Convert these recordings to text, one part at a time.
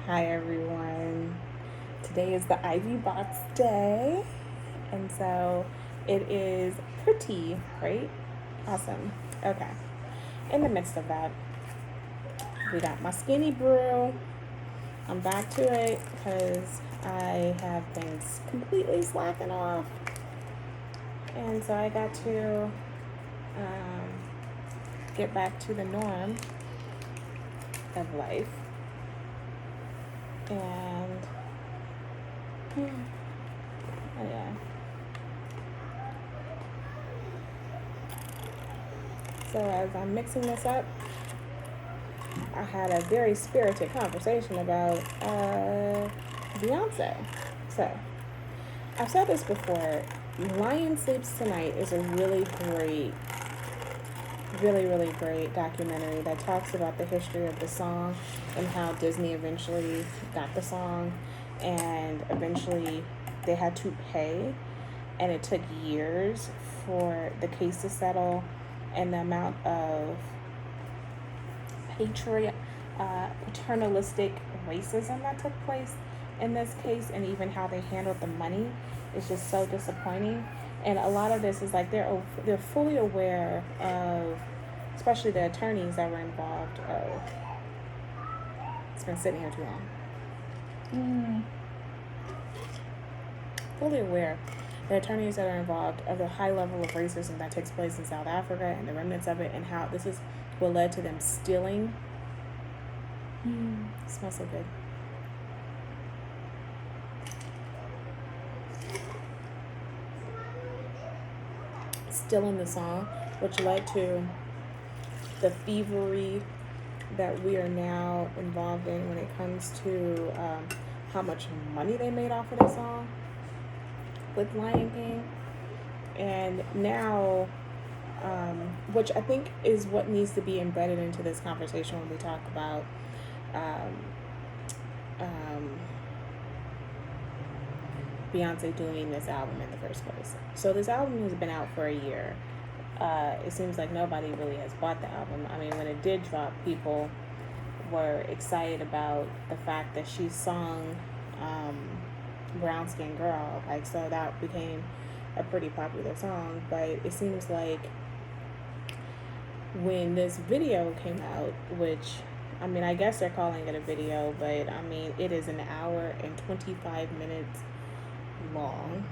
Hi everyone. Today is the Ivy Box Day, and so it is pretty, right? Awesome. Okay. In the midst of that, we got my skinny brew. I'm back to it because I have been completely slacking off, and so I got to get back to the norm of life. And yeah. So as I'm mixing this up, I had a very spirited conversation about Beyoncé. So I've said this before. Lion Sleeps Tonight is a really great documentary that talks about the history of the song and how Disney eventually got the song, and eventually they had to pay, and it took years for the case to settle, and the amount of paternalistic racism that took place in this case, and even how they handled the money is just so disappointing. And a lot of this is like they're fully aware of, especially the attorneys that were involved. It's been sitting here too long. Fully aware, the attorneys that are involved, of the high level of racism that takes place in South Africa and the remnants of it, and how this is what led to them stealing. It smells so good. Stealing the song, which led to the thievery that we are now involved in when it comes to how much money they made off of the song with Lion King. And now, which I think is what needs to be embedded into this conversation when we talk about Beyoncé doing this album in the first place. So this album has been out for a year. It seems like nobody really has bought the album. I mean, when it did drop, people were excited about the fact that she sung Brown Skin Girl. Like, so that became a pretty popular song. But it seems like when this video came out, which, I mean, I guess they're calling it a video, but I mean, it is an hour and 25 minutes long.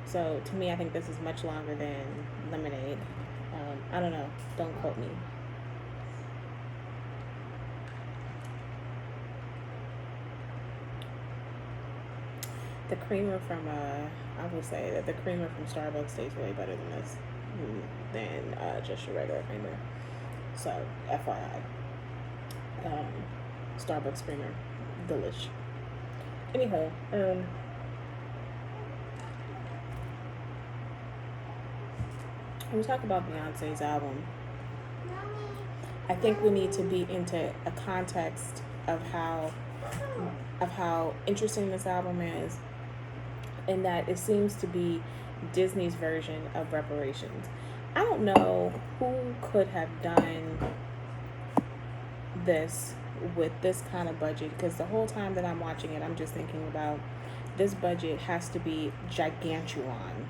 So to me, I think this is much longer than Lemonade. I don't know. Don't quote me. The creamer from I will say that the creamer from Starbucks tastes way better than this, than just your regular creamer. So FYI, Starbucks creamer, delish. Anyhow, when we talk about Beyonce's album, I think we need to be into a context of how interesting this album is, and that it seems to be Disney's version of reparations. I don't know who could have done this with this kind of budget, because the whole time that I'm watching it, I'm just thinking about this budget has to be gigantuan,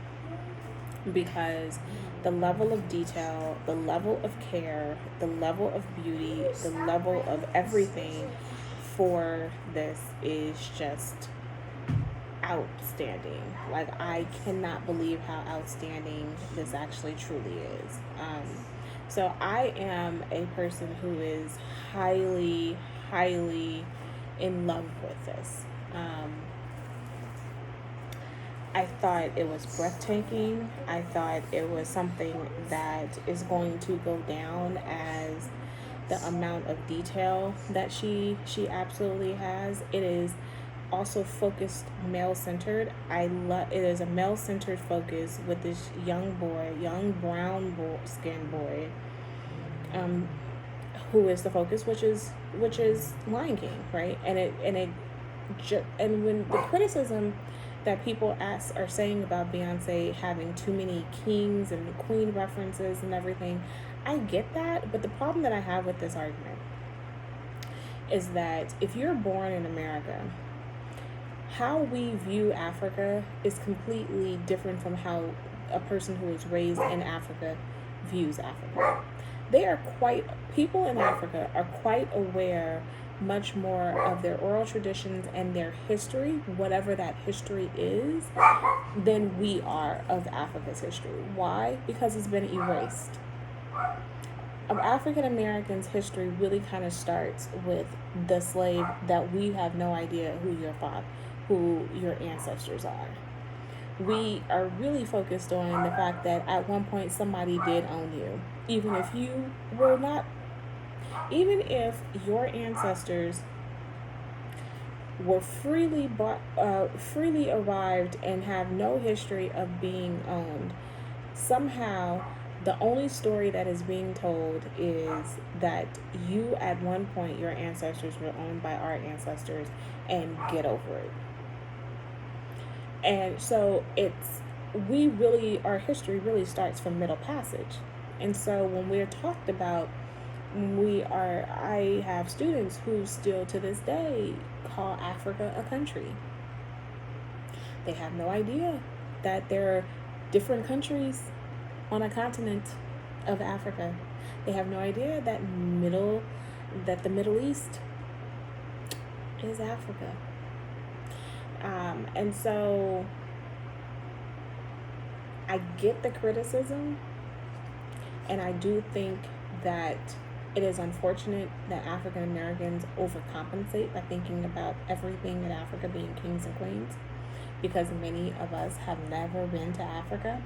because the level of detail, the level of care, the level of beauty, the level of everything for this is just outstanding. Like, I cannot believe how outstanding this actually truly is. So I am a person who is highly in love with this. I thought it was breathtaking. I thought it was something that is going to go down as the amount of detail that she absolutely has. It is also focused male-centered. It is a male-centered focus with this young brown skin boy, who is the focus, which is Lion King, right? And when the criticism that people are saying about Beyonce having too many kings and queen references and everything, I get that, but the problem that I have with this argument is that if you're born in America, how we view Africa is completely different from how a person who is raised in Africa views Africa. People in Africa are quite aware much more of their oral traditions and their history, whatever that history is, than we are of Africa's history. Why? Because it's been erased. Of African Americans' history really kind of starts with the slave that we have no idea who your ancestors are. We are really focused on the fact that at one point somebody did own you, even if you were not, even if your ancestors were freely arrived and have no history of being owned. Somehow, the only story that is being told is that you, at one point, your ancestors were owned by our ancestors, and get over it. And so our history really starts from Middle Passage. And so when we're talked about, I have students who still to this day call Africa a country. They have no idea that there are different countries on a continent of Africa. They have no idea that the Middle East is Africa. And so I get the criticism, and I do think that it is unfortunate that African Americans overcompensate by thinking about everything in Africa being kings and queens, because many of us have never been to Africa.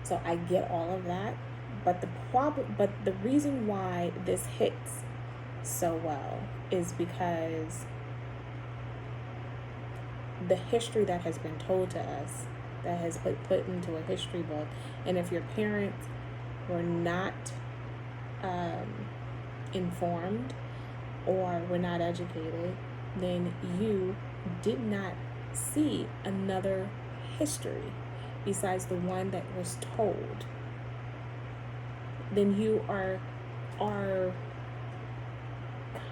So I get all of that, but the reason why this hits so well is because the history that has been told to us, that has been put into a history book, and if your parents were not informed or were not educated, then you did not see another history besides the one that was told. Then you are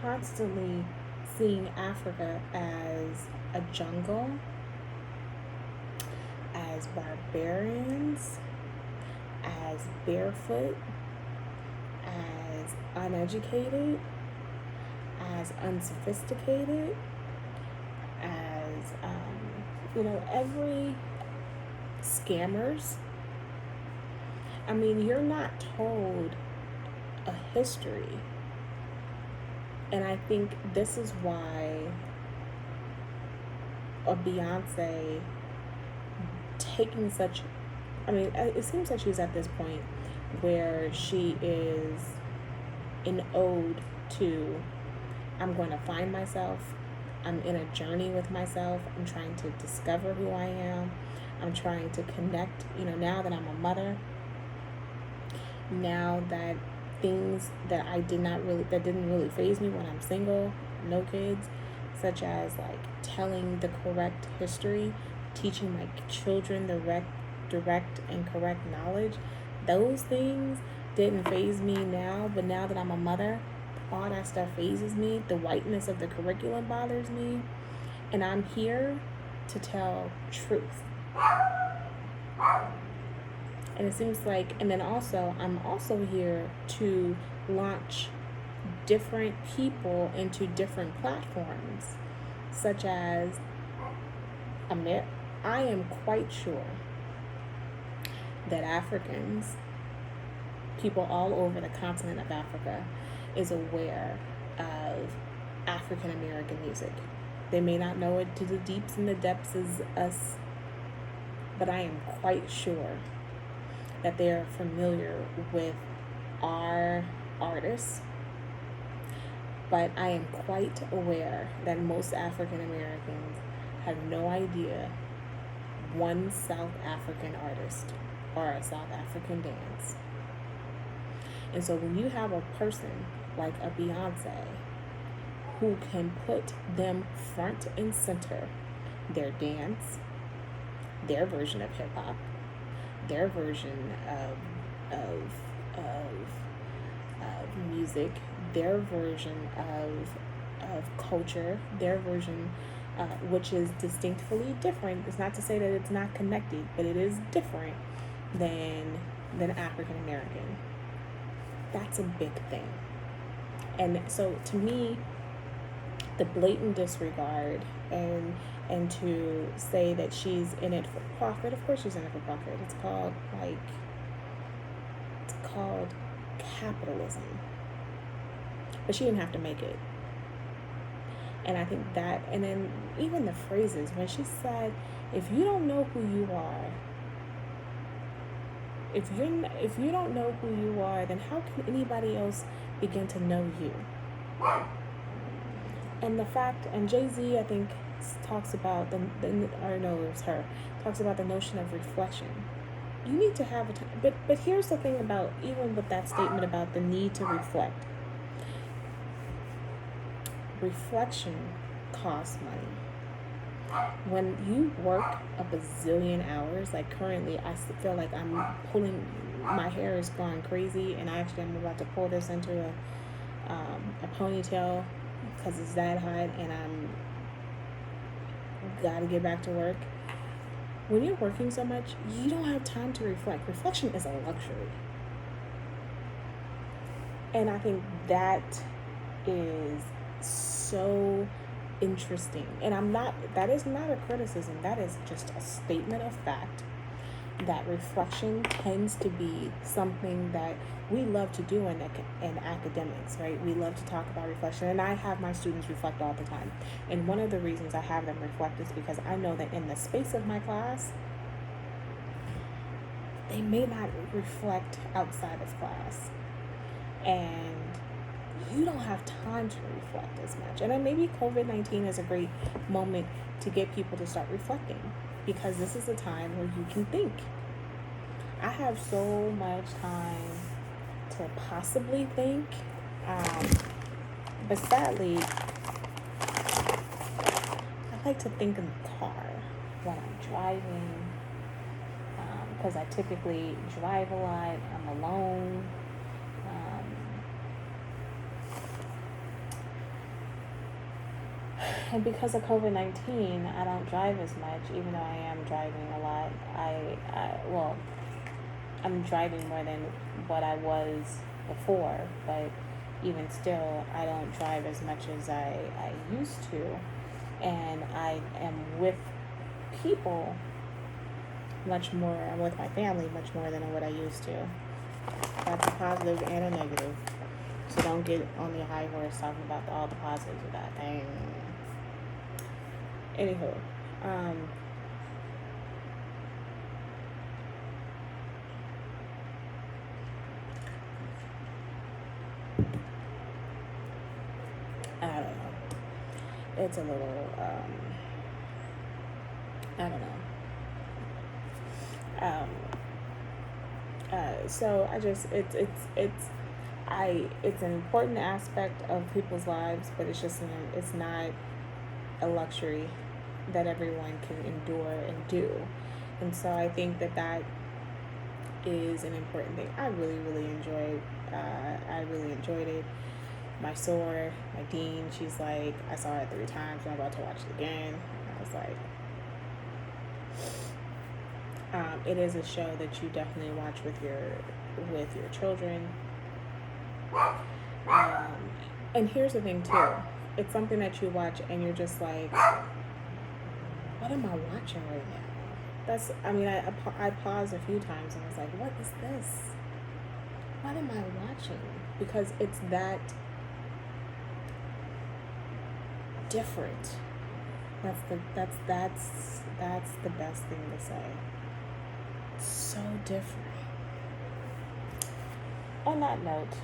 constantly seeing Africa as a jungle, as barbarians, as barefoot, as uneducated, as unsophisticated, as every scammers. I mean, you're not told a history. And I think this is why a Beyoncé taking such, it seems like she's at this point where she is an ode to, I'm going to find myself. I'm in a journey with myself. I'm trying to discover who I am. I'm trying to connect, now that I'm a mother, now that things that didn't really faze me when I'm single, no kids, such as like telling the correct history, teaching my children the direct and correct knowledge. Those things didn't faze me now, but now that I'm a mother, all that stuff phases me. The whiteness of the curriculum bothers me, and I'm here to tell truth. And it seems like, and then also, I'm also here to launch different people into different platforms, such as I am quite sure that Africans, people all over the continent of Africa, is aware of African American music. They may not know it to the deeps and the depths as us, but I am quite sure that they are familiar with our artists. But I am quite aware that most African Americans have no idea one South African artist or a South African dance. And so when you have a person like a Beyoncé who can put them front and center, their dance, their version of hip hop, their version of music, their version of culture, their version, which is distinctly different. It's not to say that it's not connected, but it is different than African American. That's a big thing. And so to me, the blatant disregard and to say that she's in it for profit, of course she's in it for profit. It's called capitalism. But she didn't have to make it. And I think that, and then even the phrases, when she said, if you don't know who you are, if you don't know who you are, then how can anybody else begin to know you? And the fact, and Jay-Z, I think, talks about talks about the notion of reflection. You need to have a time, but here's the thing about, even with that statement about the need to reflect. Reflection costs money. When you work a bazillion hours, like currently, I feel like I'm pulling, my hair is going crazy, and I'm about to pull this into a ponytail because it's that hot, and I'm gotta get back to work. When you're working so much, you don't have time to reflect. Reflection is a luxury. And I think that is so interesting. And that is not a criticism. That is just a statement of fact that reflection tends to be something that we love to do in academics, right? We love to talk about reflection, and I have my students reflect all the time. And one of the reasons I have them reflect is because I know that in the space of my class, they may not reflect outside of class, and you don't have time to reflect as much. And then maybe COVID-19 is a great moment to get people to start reflecting, because this is a time where you can think. I have so much time to possibly think, but sadly, I like to think in the car when I'm driving, because I typically drive a lot. I'm alone. And because of COVID-19, I don't drive as much, even though I am driving a lot. I'm driving more than what I was before, but even still, I don't drive as much as I used to. And I am with people much more, I'm with my family much more than what I used to. That's a positive and a negative. So don't get on the high horse talking about all the positives of that thing. Anywho, I don't know. It's a little, I don't know. So I just, it's an important aspect of people's lives, but it's not a luxury that everyone can endure and do. And so I think that is an important thing. I really enjoyed it. My soar, my dean, she's like, I saw it 3 times, I'm about to watch it again. I was like, it is a show that you definitely watch with your children. And here's the thing too, it's something that you watch and you're just like, what am I watching right now? I paused a few times and I was like, what is this? What am I watching? Because it's that different. That's the best thing to say. So different. On that note,